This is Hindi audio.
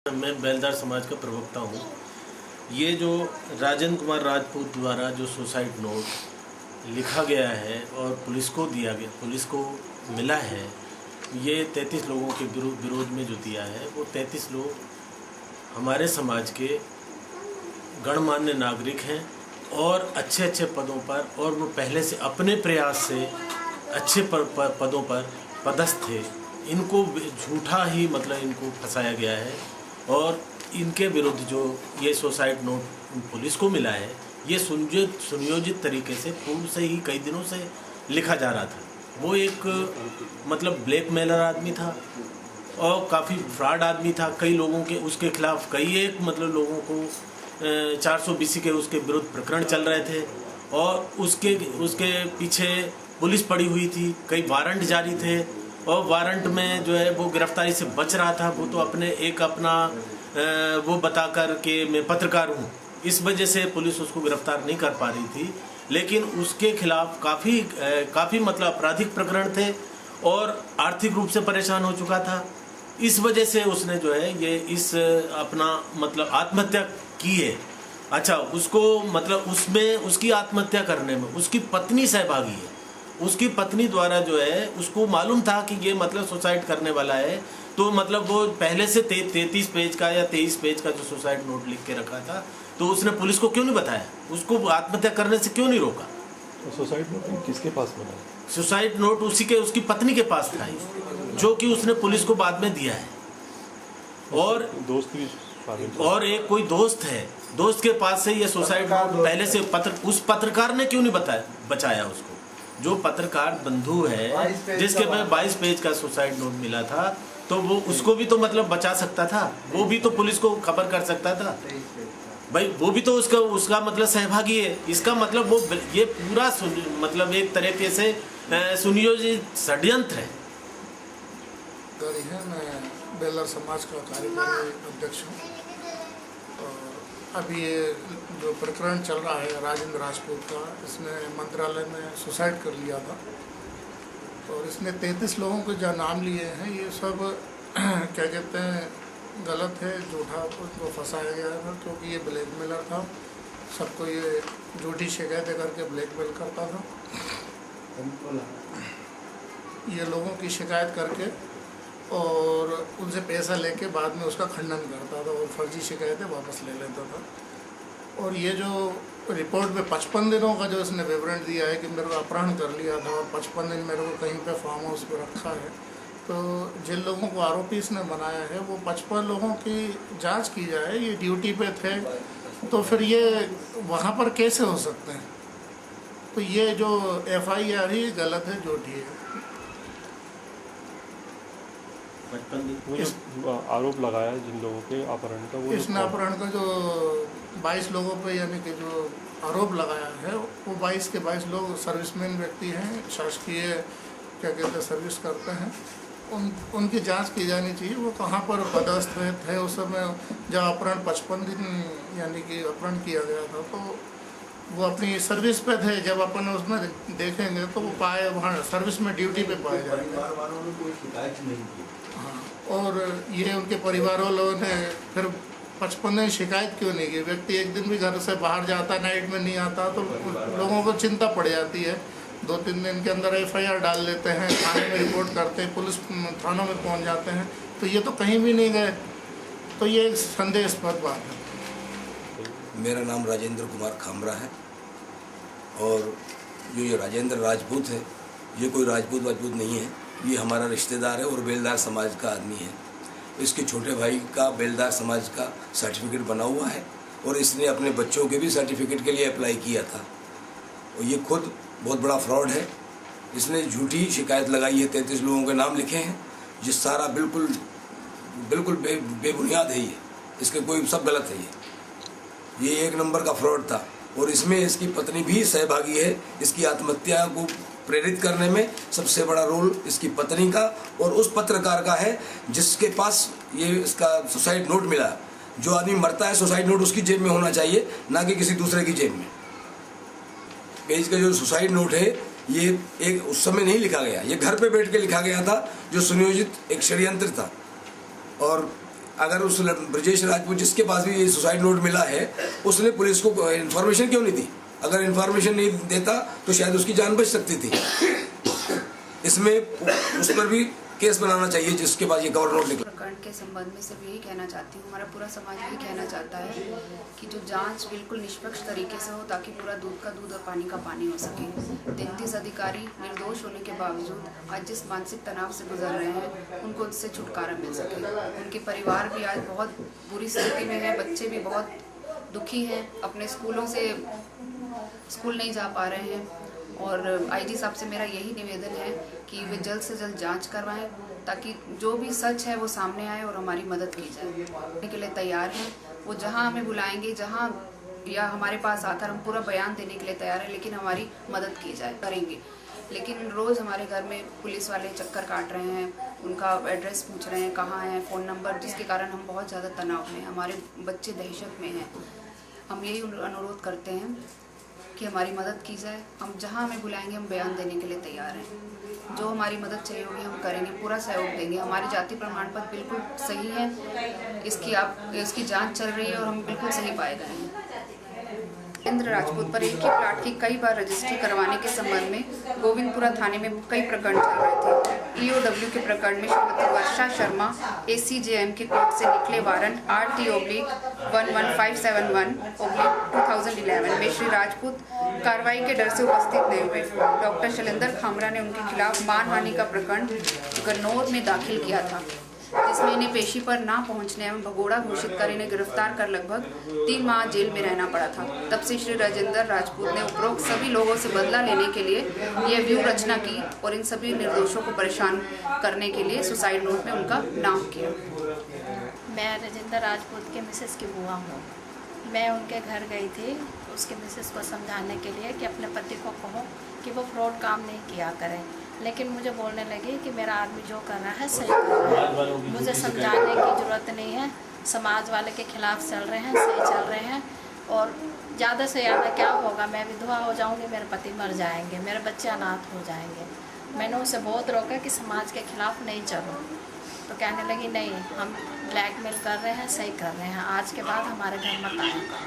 मैं बेलदार समाज का प्रवक्ता हूँ। ये जो राजेंद्र कुमार राजपूत द्वारा जो सुसाइड नोट लिखा गया है और पुलिस को दिया गया, पुलिस को मिला है, ये 33 लोगों के विरोध में जो दिया है, वो 33 लोग हमारे समाज के गणमान्य नागरिक हैं और अच्छे अच्छे पदों पर, और वो पहले से अपने प्रयास से अच्छे पदों पर पदस्थ थे। इनको झूठा ही इनको फंसाया गया है और इनके विरुद्ध जो ये सुसाइड नोट पुलिस को मिला है, ये सुनियोजित तरीके से पूर्व से ही कई दिनों से लिखा जा रहा था। वो एक ब्लैकमेलर आदमी था और काफ़ी फ्रॉड आदमी था। कई लोगों के उसके खिलाफ कई लोगों को 420 के उसके विरुद्ध प्रकरण चल रहे थे और उसके पीछे पुलिस पड़ी हुई थी। कई वारंट जारी थे और वारंट में जो है वो गिरफ्तारी से बच रहा था। वो तो अपना वो बताकर कि मैं पत्रकार हूँ, इस वजह से पुलिस उसको गिरफ्तार नहीं कर पा रही थी। लेकिन उसके खिलाफ काफ़ी आपराधिक प्रकरण थे और आर्थिक रूप से परेशान हो चुका था। इस वजह से उसने जो है ये इस अपना आत्महत्या की है। अच्छा, उसको उसमें उसकी आत्महत्या करने में उसकी पत्नी सहभागी है। उसकी पत्नी द्वारा जो है उसको मालूम था कि ये सुसाइड करने वाला है, तो वो पहले से 33 पेज का या 23 पेज का जो सुसाइड नोट लिख के रखा था, तो उसने पुलिस को क्यों नहीं बताया? उसको आत्महत्या करने से क्यों नहीं रोका? तो सुसाइड नोट किसके पास मिला? सुसाइड नोट उसकी पत्नी के पास था, जो कि उसने पुलिस को बाद में दिया है। और दोस्त भी और एक कोई दोस्त है, दोस्त के पास से ये सुसाइड नोट पहले से उस पत्रकार ने क्यों नहीं बचाया उसको? जो पत्रकार बंधु है जिसके में 22 पेज का सुसाइड नोट मिला था, तो वो उसको भी तो बचा सकता था। वो भी तो पुलिस को खबर कर सकता था भाई, वो भी तो उसका सहभागी है। इसका वो ये पूरा एक तरीके से सुनियोजित षड्यंत्र है। मैं बेलदार समाज का कार्यकारी अध्यक्ष हूँ। अभी ये जो प्रकरण चल रहा है राजेंद्र राजपूत का, इसने मंत्रालय में सुसाइड कर लिया था और इसने 33 लोगों के जो नाम लिए हैं, ये सब क्या कहते हैं, गलत है, झूठा उसको फंसाया गया था, क्योंकि ये ब्लैकमेलर था। सबको ये झूठी शिकायतें करके ब्लैकमेल करता था। ये लोगों की शिकायत करके और उनसे पैसा लेके बाद में उसका खंडन करता था और फर्जी शिकायतें वापस ले लेता था। और ये जो रिपोर्ट में 55 दिनों का जो इसने विवरण दिया है कि मेरे को अपहरण कर लिया था और 55 दिन मेरे को कहीं पे फार्म हाउस पे रखा है, तो जिन लोगों को आरोपी इसने बनाया है वो 55 लोगों की जांच की जाए। ये ड्यूटी पे थे, तो फिर ये वहाँ पर कैसे हो सकते हैं? तो ये जो FIR ही गलत है, झूठी है। आरोप लगाया जिन लोगों के अपहरण का, वो इसने अपहरण का जो 22 लोगों पे यानी कि जो आरोप लगाया है, वो 22 के 22 लोग सर्विसमैन व्यक्ति हैं, शासकीय क्या कहते हैं सर्विस करते हैं। उनकी जांच की जानी चाहिए, वो कहाँ पर पदस्थ थे उस समय जब अपहरण 55 दिन यानी कि अपहरण किया गया था, तो वो अपनी सर्विस पे थे। जब अपन उसमें देखेंगे तो वो पाए वहाँ सर्विस में ड्यूटी पे पाए जाएंगे। हाँ, और ये उनके परिवार वालों ने फिर 55 दिन शिकायत क्यों नहीं की? व्यक्ति एक दिन भी घर से बाहर जाता, नाइट में नहीं आता, तो लोगों को चिंता पड़ जाती है। 2-3 दिन के अंदर FIR डाल देते हैं, थाने में रिपोर्ट करते हैं, पुलिस थानों में पहुंच जाते हैं, तो ये तो कहीं भी नहीं गए। तो ये एक संदेहास्पद बात है। मेरा नाम राजेंद्र कुमार खामरा है और ये राजेंद्र राजपूत है, ये कोई राजपूत नहीं है, ये हमारा रिश्तेदार है और बेलदार समाज का आदमी है। इसके छोटे भाई का बेलदार समाज का सर्टिफिकेट बना हुआ है और इसने अपने बच्चों के भी सर्टिफिकेट के लिए अप्लाई किया था। और ये खुद बहुत बड़ा फ्रॉड है। इसने झूठी शिकायत लगाई है, 33 लोगों के नाम लिखे हैं, ये सारा बिल्कुल बेबुनियाद है। ये इसके कोई सब गलत है। ये 1 नंबर का फ्रॉड था और इसमें इसकी पत्नी भी सहभागी है। इसकी आत्महत्या को प्रेरित करने में सबसे बड़ा रोल इसकी पत्नी का और उस पत्रकार का है जिसके पास ये इसका सुसाइड नोट मिला। जो आदमी मरता है, सुसाइड नोट उसकी जेब में होना चाहिए, ना कि किसी दूसरे की जेब में। पेज का जो सुसाइड नोट है, ये एक उस समय नहीं लिखा गया, ये घर पे बैठ के लिखा गया था, जो सुनियोजित एक षड्यंत्र था। और अगर उस ब्रजेश राजपूत जिसके पास भी ये सुसाइड नोट मिला है उसने पुलिस को इन्फॉर्मेशन क्यों नहीं दी? अगर इन्फॉर्मेशन नहीं देता तो शायद उसकी जान बच सकती थी। इसमें उस पर भी केस बनाना चाहिए जिसके पास ये कवर नोट निकला। प्रकरण के संबंध में सिर्फ यही कहना चाहती हूँ, हमारा पूरा समाज यही कहना चाहता है कि जो जांच बिल्कुल निष्पक्ष तरीके से हो ताकि पूरा दूध का दूध और पानी का पानी हो सके। 33 अधिकारी निर्दोष होने के बावजूद आज जिस मानसिक तनाव से गुजर रहे हैं उनको उससे छुटकारा मिल सके। उनके परिवार भी आज बहुत बुरी स्थिति में है, बच्चे भी बहुत दुखी हैं, अपने स्कूलों से स्कूल नहीं जा पा रहे हैं। और आईजी साहब से मेरा यही निवेदन है कि वे जल्द से जल्द जांच करवाएं ताकि जो भी सच है वो सामने आए और हमारी मदद की जाए। के लिए तैयार हैं, वो जहां हमें बुलाएंगे, जहां या हमारे पास आकर हम पूरा बयान देने के लिए तैयार हैं, लेकिन हमारी मदद की जाए, करेंगे। लेकिन रोज़ हमारे घर में पुलिस वाले चक्कर काट रहे हैं, उनका एड्रेस पूछ रहे हैं, कहाँ हैं, फ़ोन नंबर, जिसके कारण हम बहुत ज़्यादा तनाव में, हमारे बच्चे दहशत में हैं। हम यही अनुरोध करते हैं कि हमारी मदद की जाए। हम जहां हमें बुलाएंगे हम बयान देने के लिए तैयार हैं। जो हमारी मदद चाहिए होगी हम करेंगे, पूरा सहयोग देंगे। हमारी जाति प्रमाण पत्र बिल्कुल सही है, इसकी जांच चल रही है और हम बिल्कुल सही पाए गए हैं। राजेंद्र राजपूत पर एक ही प्लाट की कई बार रजिस्ट्री करवाने के संबंध में गोविंदपुरा थाने में कई प्रकरण चल रहे थे। ईओडब्ल्यू के प्रकरण में श्रीमती वर्षा शर्मा ACJM के कोर्ट से निकले वारंट RT/11571/2011 में श्री राजपूत कार्रवाई के डर से उपस्थित नहीं हुए। डॉक्टर शैलेंद्र खामरा ने उनके खिलाफ मानहानि का प्रकरण गन्नौर में दाखिल किया था, जिसमें इन्हें पेशी पर ना पहुंचने एवं भगोड़ा घोषित कर इन्हें गिरफ्तार कर लगभग 3 माह जेल में रहना पड़ा था। तब से श्री राजेंद्र राजपूत ने उपरोक्त सभी लोगों से बदला लेने के लिए यह व्यूह रचना की और इन सभी निर्दोषों को परेशान करने के लिए सुसाइड नोट में उनका नाम किया। मैं राजेंद्र राजपूत के मिसेस की बुआ हूँ। मैं उनके घर गई थी उसके मिसेस को समझाने के लिए कि अपने पति को कहो कि वो फ्रॉड काम नहीं किया करें, लेकिन मुझे बोलने लगी कि मेरा आदमी जो कर रहा है सही कर रहा है। मुझे समझाने की ज़रूरत नहीं है, समाज वाले के खिलाफ चल रहे हैं, सही चल रहे हैं। और ज़्यादा से ज़्यादा क्या होगा, मैं विधवा हो जाऊंगी, मेरे पति मर जाएंगे, मेरे बच्चे अनाथ हो जाएंगे। मैंने उसे बहुत रोका कि समाज के खिलाफ नहीं चलो, तो कहने लगी नहीं, हम ब्लैकमेल कर रहे हैं, सही कर रहे हैं, आज के बाद हमारे घर मत आएगा।